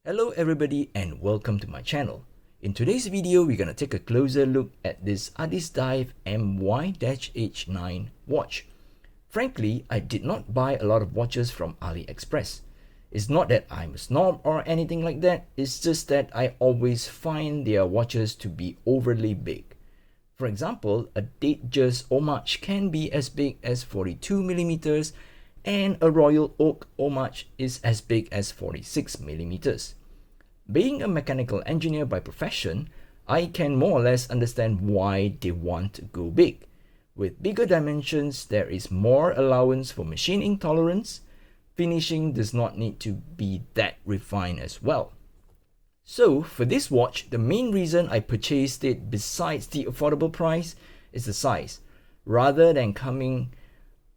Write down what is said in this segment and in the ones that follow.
Hello everybody and welcome to my channel. In today's video, we're gonna take a closer look at this Addiesdive MY-H9 watch. Frankly, I did not buy a lot of watches from AliExpress. It's not that I'm a snob or anything like that, it's just that I always find their watches to be overly big. For example, a Addiesdive MY-H9 can be as big as 42mm and a Royal Oak MY-H is as big as 46mm. Being a mechanical engineer by profession, I can more or less understand why they want to go big. With bigger dimensions, there is more allowance for machining tolerance. Finishing does not need to be that refined as well. So for this watch, the main reason I purchased it besides the affordable price is the size. Rather than coming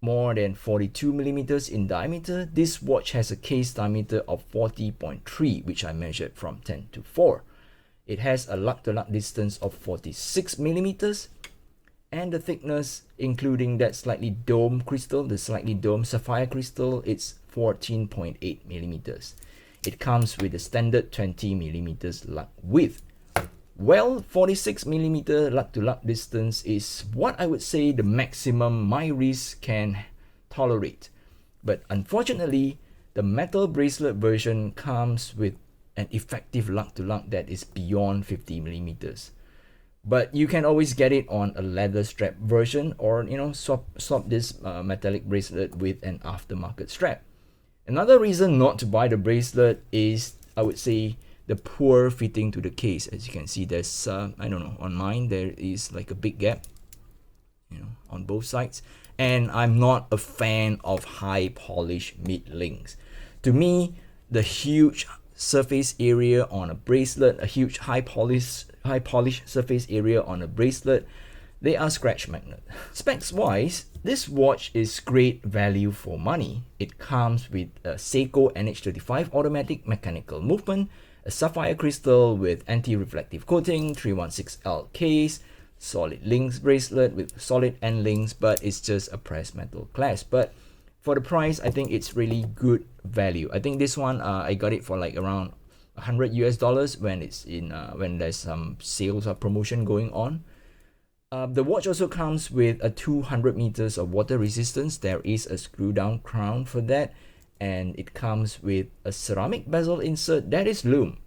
more than 42mm in diameter, this watch has a case diameter of 40.3, which I measured from 10 to 4. It has a lug-to-lug distance of 46mm, and the thickness, including that slightly domed crystal, the slightly domed sapphire crystal, it's 14.8mm. It comes with a standard 20mm lug width. Well, 46mm lug-to-lug distance is what I would say the maximum my wrist can tolerate. But unfortunately, the metal bracelet version comes with an effective lug-to-lug that is beyond 50mm. But you can always get it on a leather strap version, or swap this metallic bracelet with an aftermarket strap. Another reason not to buy the bracelet is, I would say, the poor fitting to the case. As you can see, there's I don't know, on mine there is like a big gap, on both sides, and I'm not a fan of high polish mid links. To me, the huge surface area on a bracelet, a huge high polish surface area on a bracelet, they are scratch magnet. Specs wise, this watch is great value for money. It comes with a Seiko NH35 automatic mechanical movement, a sapphire crystal with anti-reflective coating, 316L case, solid links bracelet with solid end links, but it's just a pressed metal clasp. But for the price, I think it's really good value. I think this one, I got it for like around $100 when it's in when there's some sales or promotion going on. The watch also comes with a 200 meters of water resistance. There is a screw down crown for that, and it comes with a ceramic bezel insert that is Lume.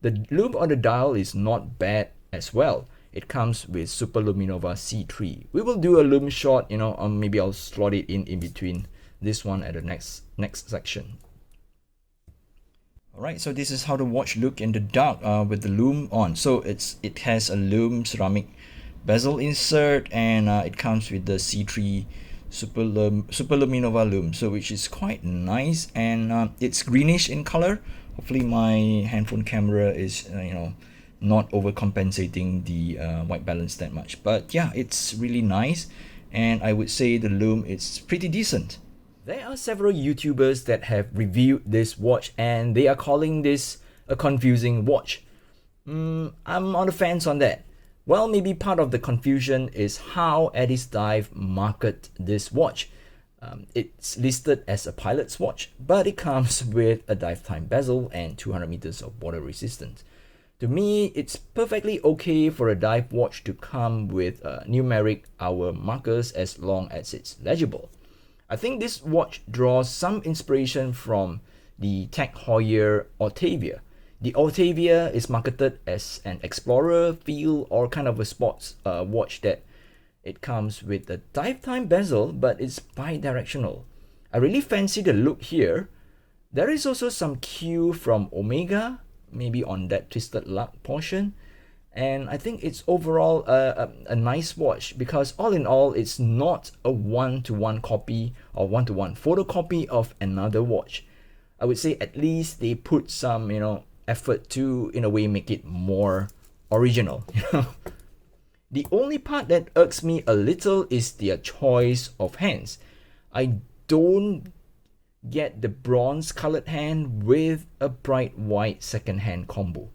The Lume on the dial is not bad as well. It comes with Super Luminova C3. We will do a Lume shot, maybe I'll slot it in between this one at the next section. Alright, so this is how the watch look in the dark with the Lume on. So it has a Lume ceramic bezel insert, and it comes with the C3 Super Luminova Lume, so which is quite nice, and it's greenish in color. Hopefully my handphone camera is not overcompensating the white balance that much, but yeah, it's really nice, and I would say the Lume is pretty decent. There are several YouTubers that have reviewed this watch, and they are calling this a confusing watch. I'm on the fence on that. Well, maybe part of the confusion is how Addiesdive market this watch. It's listed as a pilot's watch, but it comes with a dive time bezel and 200 meters of water resistance. To me, it's perfectly okay for a dive watch to come with numeric hour markers as long as it's legible. I think this watch draws some inspiration from the Tag Heuer Octavia. The Octavia is marketed as an explorer feel or kind of a sports watch that it comes with a dive time bezel, but it's bi-directional. I really fancy the look here. There is also some cue from Omega, maybe on that twisted lug portion, and I think it's overall a nice watch, because all in all, it's not a one-to-one copy or one-to-one photocopy of another watch. I would say at least they put some effort to, in a way, make it more original. The only part that irks me a little is their choice of hands. I don't get the bronze colored hand with a bright white second hand combo.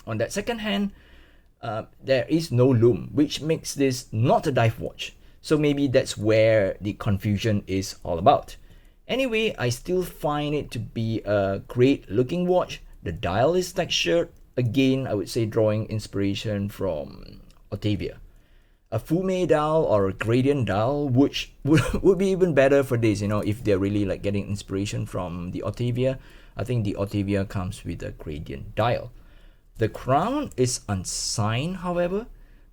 On that second hand, there is no Lume, which makes this not a dive watch. So maybe that's where the confusion is all about. Anyway, I still find it to be a great looking watch. The dial is textured. Again, I would say drawing inspiration from Otavia. A Fume dial or a gradient dial, which would be even better for this, if they're really like getting inspiration from the Otavia. I think the Otavia comes with a gradient dial. The crown is unsigned, however,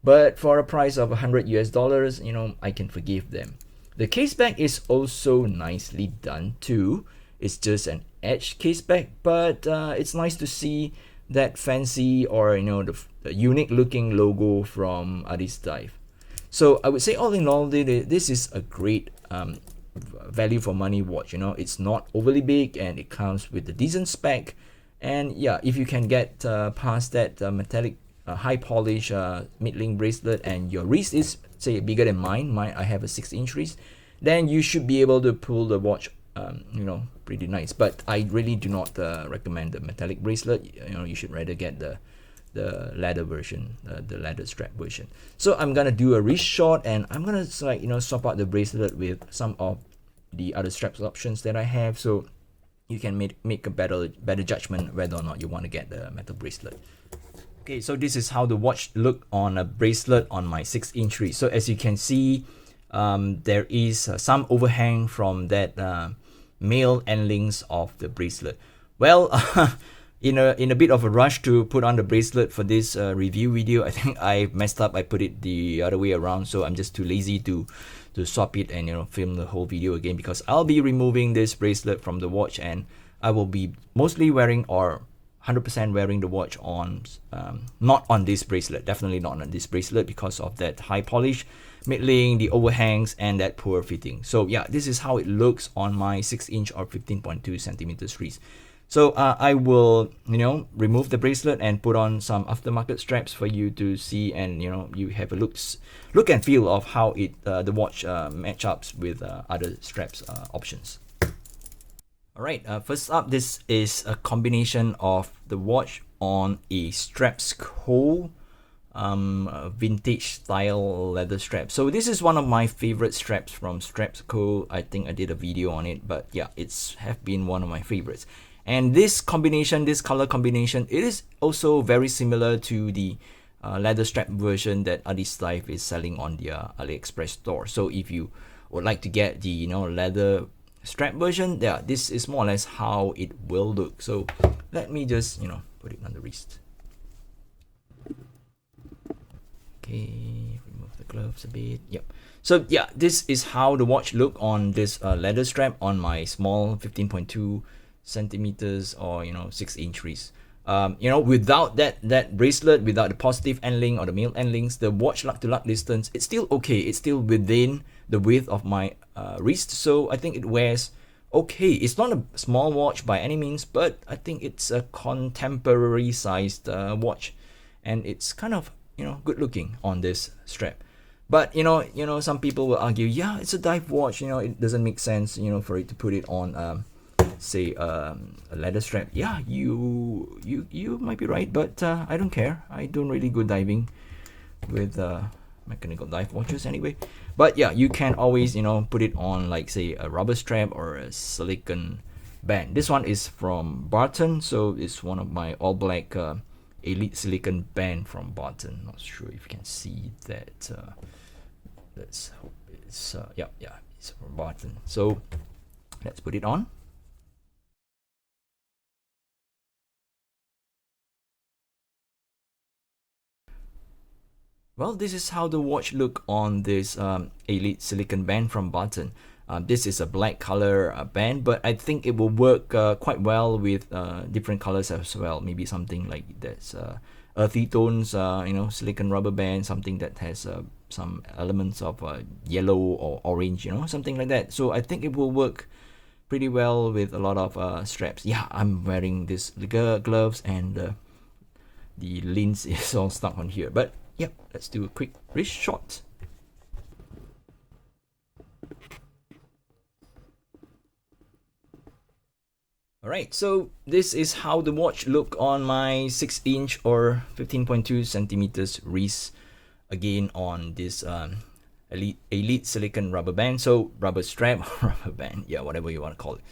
but for a price of $100 US, I can forgive them. The case back is also nicely done too. It's just an edged case back, but it's nice to see that fancy or the unique looking logo from Addiesdive. So I would say all in all, this is a great value for money watch. It's not overly big and it comes with a decent spec. And yeah, if you can get past that metallic high polish mid-link bracelet and your wrist is say bigger than mine, I have a 6-inch wrist, then you should be able to pull the watch pretty nice. But I really do not recommend the metallic bracelet. You should rather get the leather version, the leather strap version. So I'm gonna do a wrist shot, and I'm gonna swap out the bracelet with some of the other straps options that I have, so you can make a better judgment whether or not you want to get the metal bracelet. Okay, so this is how the watch look on a bracelet on my 6-inch wrist. So as you can see, there is some overhang from that male end links of the bracelet. Well, in a bit of a rush to put on the bracelet for this review video, I think I messed up. I put it the other way around, so I'm just too lazy to swap it and film the whole video again, because I'll be removing this bracelet from the watch and I will be mostly wearing or 100% wearing the watch on not on this bracelet, definitely not on this bracelet, because of that high polish mid-link, the overhangs, and that poor fitting. So yeah, this is how it looks on my 6-inch or 15.2 centimeters wrist. So I will remove the bracelet and put on some aftermarket straps for you to see, and you have a look and feel of how it the watch match ups with other straps options. Alright, first up, this is a combination of the watch on a Straps Co vintage style leather strap. So this is one of my favorite straps from Straps Co. I think I did a video on it, but yeah, it's have been one of my favorites. And this combination, this color combination, it is also very similar to the leather strap version that Addiesdive is selling on their AliExpress store. So if you would like to get the leather strap version, yeah, this is more or less how it will look. So let me just put it on the wrist. Okay, remove the gloves a bit. Yep. So yeah, this is how the watch look on this leather strap on my small 15.2 centimeters or 6-inch wrist. Without that bracelet, without the positive end link or the male end links, the watch lug to lug distance, it's still okay. It's still within the width of my wrist, so I think it wears okay. It's not a small watch by any means, but I think it's a contemporary sized watch, and it's kind of good looking on this strap. But some people will argue, yeah, it's a dive watch, it doesn't make sense for it to put it on say a leather strap. Yeah, you might be right, but I don't care. I don't really go diving with mechanical dive watches anyway. But yeah, you can always put it on like say a rubber strap or a silicone band. This one is from Barton, so it's one of my all black elite silicone band from Barton. Not sure if you can see that. Let's hope it's yeah, it's from Barton. So let's put it on. Well, this is how the watch look on this elite silicone band from Barton. This is a black color band, but I think it will work quite well with different colors as well. Maybe something like that's earthy tones, silicone rubber band, something that has some elements of yellow or orange, something like that. So I think it will work pretty well with a lot of straps. Yeah, I'm wearing this gloves and the lens is all stuck on here. But yep, let's do a quick wrist shot. Alright, so this is how the watch look on my 6-inch or 15.2 centimeters wrist, again on this elite silicone rubber band. So rubber strap, rubber band, yeah, whatever you want to call it.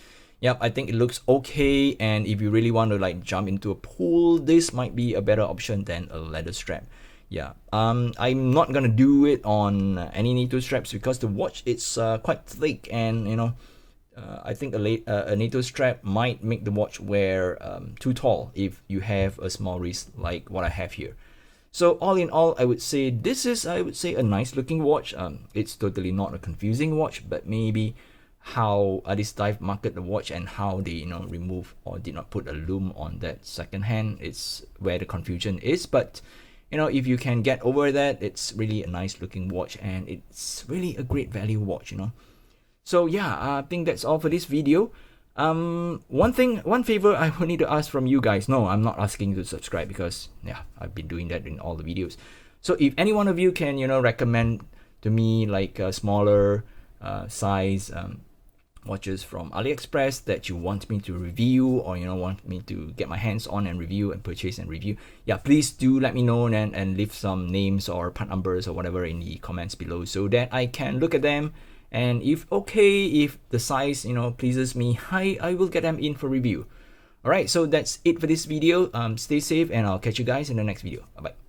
Yep, I think it looks okay, and if you really want to like jump into a pool, this might be a better option than a leather strap. Yeah, I'm not gonna do it on any NATO straps because the watch it's quite thick, and I think a NATO strap might make the watch wear too tall if you have a small wrist like what I have here. So all in all, I would say this is, I would say, a nice looking watch. It's totally not a confusing watch, but maybe how Addiesdive market the watch and how they remove or did not put a lume on that second hand, it's where the confusion is. But if you can get over that, it's really a nice looking watch, and it's really a great value watch. So yeah, I think that's all for this video. One favor I will need to ask from you guys. No, I'm not asking you to subscribe because yeah, I've been doing that in all the videos. So if any one of you can recommend to me like a smaller size watches from AliExpress that you want me to review, or want me to get my hands on and review and purchase and review, yeah, please do let me know and leave some names or part numbers or whatever in the comments below so that I can look at them, and if the size pleases me, I will get them in for review. All right, so that's it for this video. Stay safe, and I'll catch you guys in the next video. Bye bye.